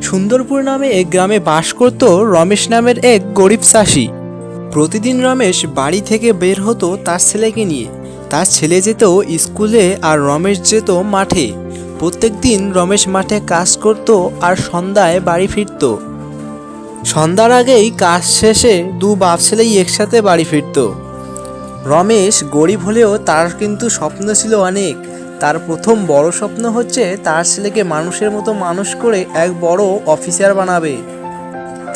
সুন্দরপুর নামে এক গ্রামে বাস করত রমেশ নামের এক গরিব চাষি। প্রতিদিন রমেশ বাড়ি থেকে বের হতো তার ছেলেকে নিয়ে। তার ছেলে যেত স্কুলে আর রমেশ যেত মাঠে। প্রত্যেকদিন রমেশ মাঠে কাজ করত আর সন্ধ্যায় বাড়ি ফিরত। সন্ধ্যার আগেই কাজ শেষে দু বাপ ছেলেই একসাথে বাড়ি ফিরত। রমেশ গরিব হলেও তার কিন্তু স্বপ্ন ছিল অনেক। তার প্রথম বড় স্বপ্ন হচ্ছে তার ছেলেকে মানুষের মতো মানুষ করে এক বড় অফিসার বানাবে।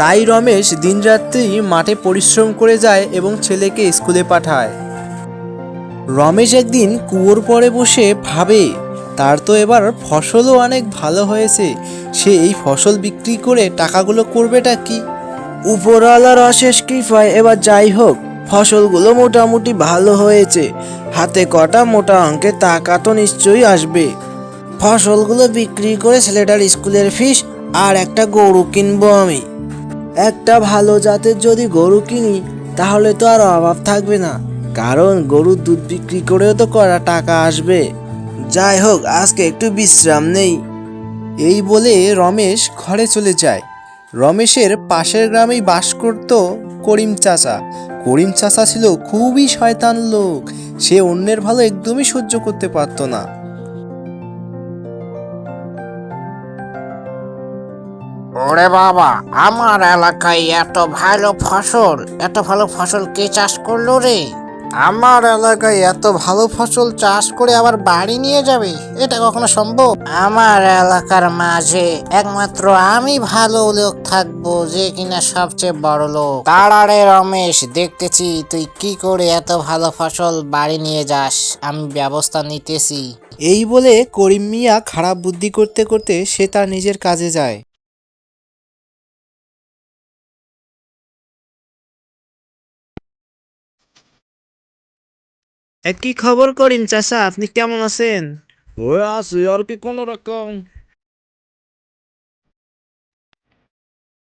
তাই রমেশ দিনরাত্রি মাঠে পরিশ্রম করে যায় এবং ছেলেকে স্কুলে পাঠায়। রমেশ একদিন কুয়োর পরে বসে ভাবে, তার তো এবার ফসলও অনেক ভালো হয়েছে, সে এই ফসল বিক্রি করে টাকাগুলো করবেটা কি? উপরওয়ালার অশেষ কৃপায় এবার যাই হোক, ফসলগুলো মোটামুটি ভালো হয়েছে, হাতে কটা মোটা অঙ্কের টাকা তো নিশ্চয়ই আসবে। ফসলগুলো বিক্রি করে ছেলেটার স্কুলের ফিস আর একটা গরু কিনবো আমি। একটা ভালো জাতের যদি গরু কিনি তাহলে তো আর অভাব থাকবে না, কারণ গরুর দুধ বিক্রি করেও তো কড়া টাকা আসবে। যাই হোক, আজকে একটু বিশ্রাম নেই। এই বলে রমেশ ঘরে চলে যায়। রমেশের পাশের গ্রামেই বাস করত করিম চাচা। করিম চাচা ছিল খুবই শয়তান লোক। সে অন্যের ভালো একদমই সহ্য করতে পারত না। ওরে বাবা, আমার এলাকায় এত ভালো ফসল কে চাষ করলো রে? আমার এলাকায় এত ভালো ফসল চাষ করে আবার বাড়ি নিয়ে যাবে, এটা কখনো সম্ভব? আমার এলাকার মাঝে একমাত্র আমি ভালো লোক থাকবো, যে কিনা সবচেয়ে বড় লোক। দাঁড়া রে রমেশ, দেখতেছি তুই কি করে এত ভালো ফসল বাড়ি নিয়ে যাস, আমি ব্যবস্থা নিতেছি। এই বলে করিম মিয়া খারাপ বুদ্ধি করতে করতে সে তার নিজের কাজে যায়। কি খবর করিম চাচা, আপনি কেমন আছেন? ওই আছি আর কি কোনো রকম।